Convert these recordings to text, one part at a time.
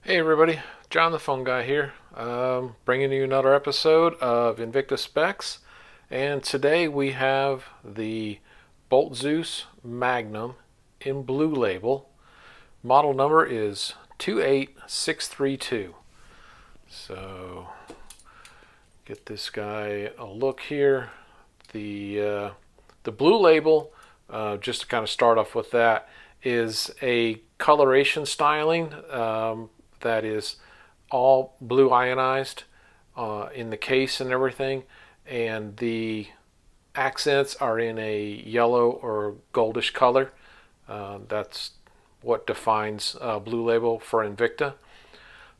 Hey everybody, John the Phone Guy here, bringing you another episode of Invicta Specs, and today we have the Zeus Magnum in blue label. Model number is 28632. So get this guy a look here. The blue label, just to kind of start off with that, is a coloration styling that is all blue ionized in the case and everything, and the accents are in a yellow or goldish color. That's what defines blue label for Invicta.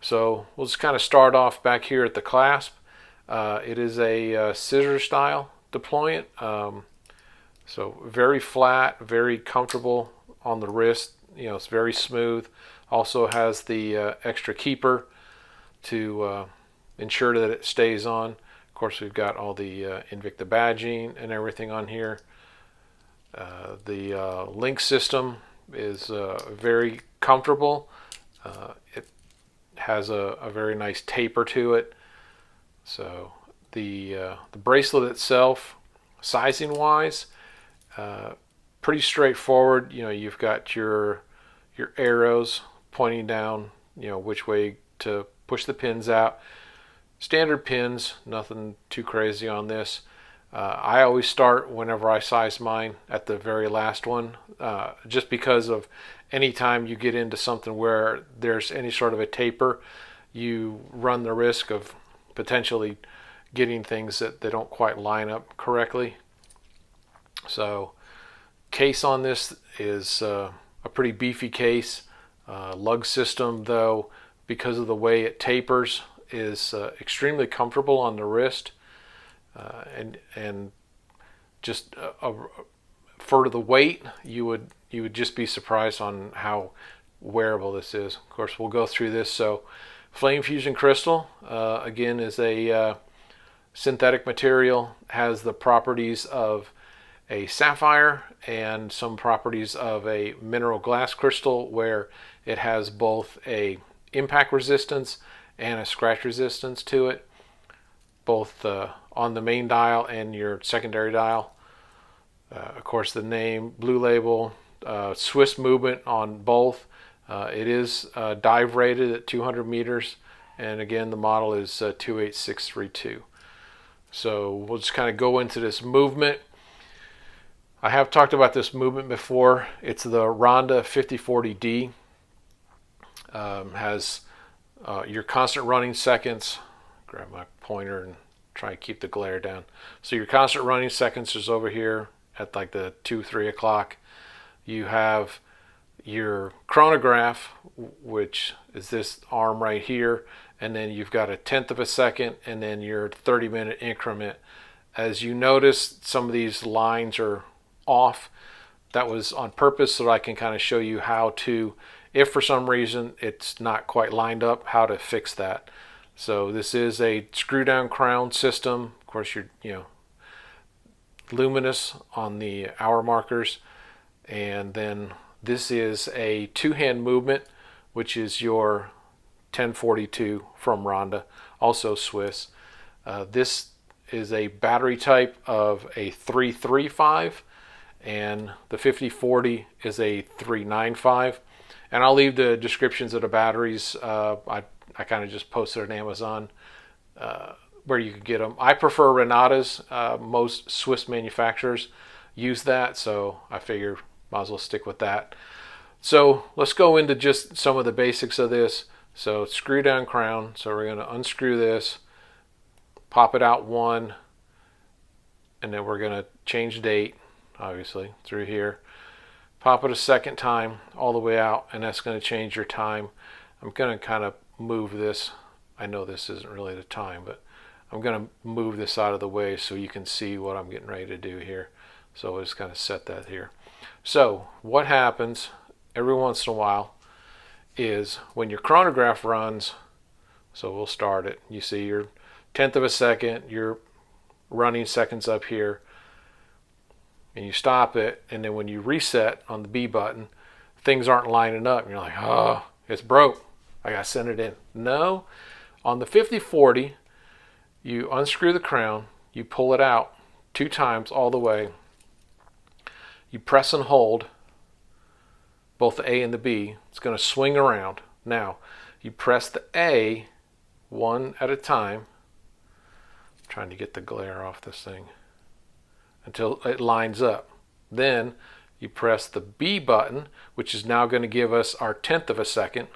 So we'll just kind of start off back here at the clasp. It is a scissor style deployant, so very flat, very comfortable on the wrist. You know, it's very smooth. Also has the extra keeper to ensure that it stays on. Of course, we've got all the Invicta badging and everything on here. The link system is very comfortable. It has a very nice taper to it. So the bracelet itself, sizing wise, pretty straightforward. You know, you've got your arrows pointing down, you know, which way to push the pins out. Standard pins, nothing too crazy on this. I always start whenever I size mine at the very last one, just because of any time you get into something where there's any sort of a taper, you run the risk of potentially getting things that they don't quite line up correctly. So case on this is a pretty beefy case. Lug system, though, because of the way it tapers, is extremely comfortable on the wrist, and just for the weight, you would just be surprised on how wearable this is. Of course, we'll go through this. So, flame fusion crystal, again, is a synthetic material, has the properties of a sapphire and some properties of a mineral glass crystal, where it has both a impact resistance and a scratch resistance to it, both on the main dial and your secondary dial. Of course, the name, blue label, Swiss movement on both. It is dive rated at 200 meters, and again, the model is 28632. So we'll just kind of go into this movement. I have talked about this movement before. It's the Ronda 5040D. Has your constant running seconds. Grab my pointer and try to keep the glare down. So your constant running seconds is over here at like the 2-3 o'clock. You have your chronograph, which is this arm right here, and then you've got a tenth of a second, and then your 30-minute increment. As you notice, some of these lines are off. That was on purpose so that I can kind of show you how to, if for some reason it's not quite lined up, how to fix that. So this is a screw down crown system. Of course, you're luminous on the hour markers, and then this is a two-hand movement, which is your 1042 from Ronda, also Swiss. This is a battery type of a 335, and the 5040 is a 395. And I'll leave the descriptions of the batteries. I kind of just posted on Amazon where you can get them. I prefer Renata's. Most Swiss manufacturers use that, so I figure might as well stick with that. So let's go into just some of the basics of this. So screw down crown. So we're going to unscrew this, pop it out one, and then we're going to change date, obviously, through here. Pop it a second time all the way out, and that's going to change your time. I'm going to kind of move this. I know this isn't really the time, but I'm going to move this out of the way so you can see what I'm getting ready to do here. So we'll just kind of set that here. So what happens every once in a while is when your chronograph runs, so we'll start it. You see your tenth of a second, your running seconds up here, and you stop it, and then when you reset on the B button, things aren't lining up. And you're like, oh, it's broke. I got to send it in. No, on the 50-40, you unscrew the crown, you pull it out 2 times all the way, you press and hold both the A and the B. It's going to swing around. Now, you press the A one at a time. I'm trying to get the glare off this thing until it lines up. Then you press the B button, which is now going to give us our 1/10 of a second.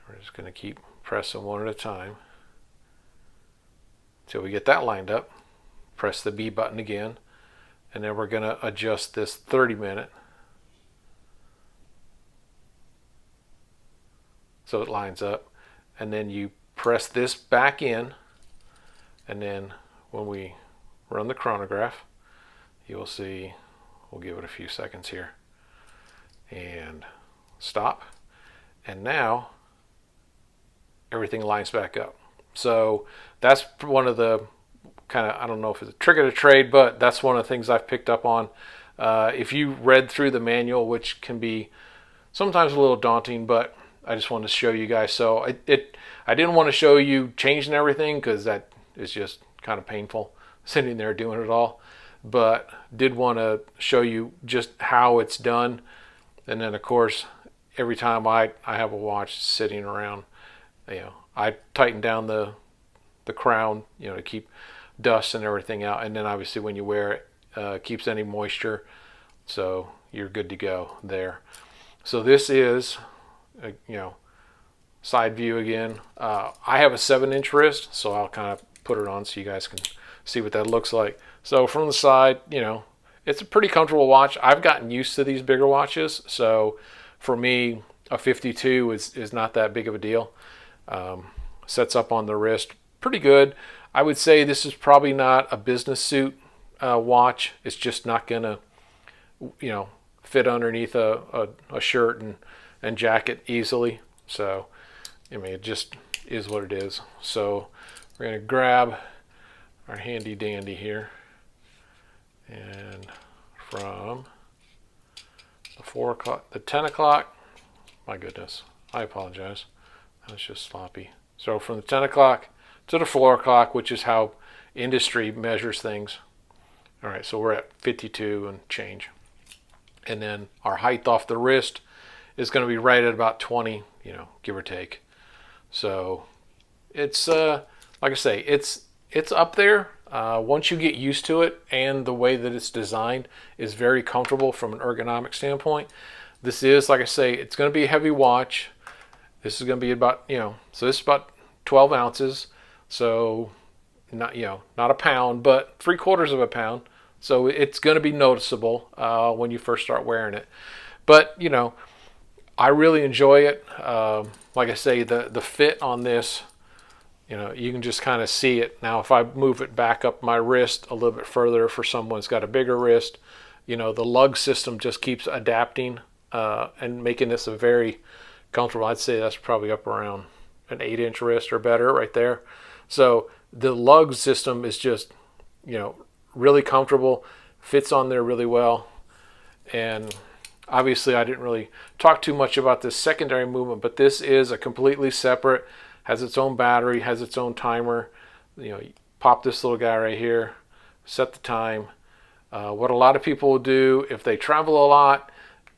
We're just going to keep pressing one at a time until we get that lined up. Press the B button again, and then we're going to adjust this 30-minute so it lines up, and then you press this back in, and then when we run the chronograph, you will see, we'll give it a few seconds here, and stop, and now everything lines back up. So that's one of the kind of, I don't know if it's a trick of the trade, but that's one of the things I've picked up on. If you read through the manual, which can be sometimes a little daunting, but I just wanted to show you guys. So I didn't want to show you changing everything because that is just kind of painful sitting there doing it all, but did want to show you just how it's done. And then of course, every time I have a watch sitting around, I tighten down the crown, to keep dust and everything out. And then obviously when you wear it, keeps any moisture, so you're good to go there. So this is side view again. I have a 7-inch wrist, so I'll kind of put it on so you guys can see what that looks like. So from the side, it's a pretty comfortable watch. I've gotten used to these bigger watches, so for me a 52 is not that big of a deal. Sets up on the wrist pretty good. I would say this is probably not a business suit watch. It's just not gonna fit underneath a shirt and jacket easily. So it just is what it is. So we're going to grab our handy dandy here, and from the 4 o'clock, the 10 o'clock, my goodness, I apologize, that was just sloppy. So from the 10 o'clock to the 4 o'clock, which is how industry measures things. All right, so we're at 52 and change. And then our height off the wrist is going to be right at about 20, give or take. So it's like I say, it's up there. Once you get used to it, and the way that it's designed is very comfortable from an ergonomic standpoint. This is, like I say, it's going to be a heavy watch. This is going to be about, so this is about 12 ounces. So not a pound, but 3/4 of a pound. So it's going to be noticeable when you first start wearing it. But I really enjoy it. Like I say, the fit on this, you can just kind of see it. Now, if I move it back up my wrist a little bit further for someone who's got a bigger wrist, the lug system just keeps adapting and making this a very comfortable. I'd say that's probably up around an 8-inch wrist or better right there. So the lug system is just, really comfortable, fits on there really well. And obviously I didn't really talk too much about this secondary movement, but this is a completely separate, has its own battery, has its own timer. You pop this little guy right here, set the time. What a lot of people will do if they travel a lot,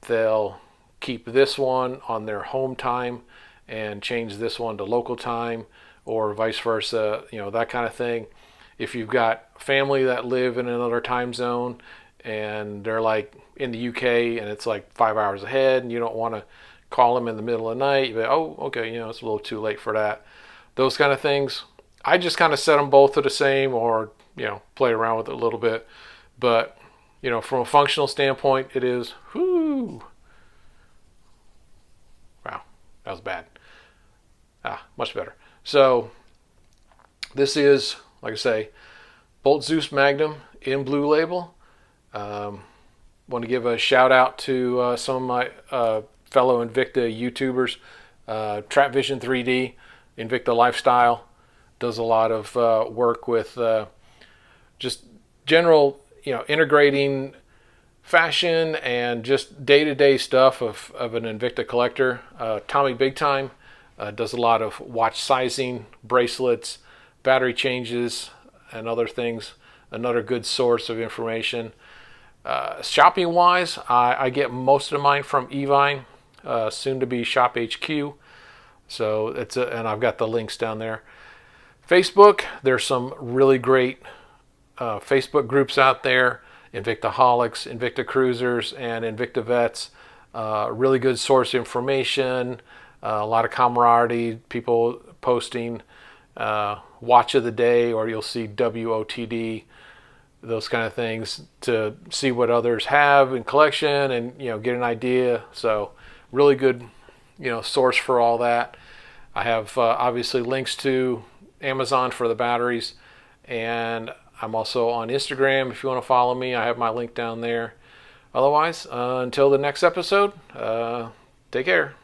they'll keep this one on their home time and change this one to local time, or vice versa, that kind of thing. If you've got family that live in another time zone and they're like in the UK and it's like 5 hours ahead and you don't want to call them in the middle of the night, you'll be, oh, okay, it's a little too late for that. Those kind of things. I just kind of set them both to the same, or, play around with it a little bit. But, from a functional standpoint, it is, whoo. Wow, that was bad. Much better. So this is, like I say, Bolt Zeus Magnum in blue label. Want to give a shout out to some of my fellow Invicta YouTubers. Trap Vision 3D, Invicta Lifestyle, does a lot of work with just general, integrating fashion and just day-to-day stuff of an Invicta collector. Tommy Big Time does a lot of watch sizing, bracelets, battery changes, and other things. Another good source of information. Shopping wise, I get most of mine from Evine, soon to be Shop HQ. So and I've got the links down there. Facebook, there's some really great Facebook groups out there. Invictaholics, Invictacruisers, and Invictavets. Really good source information. A lot of camaraderie. People posting watch of the day, or you'll see WOTD, those kind of things, to see what others have in collection and get an idea. So really good source for all that. I have obviously links to Amazon for the batteries, and I'm also on Instagram if you want to follow me. I have my link down there. Otherwise, until the next episode, take care.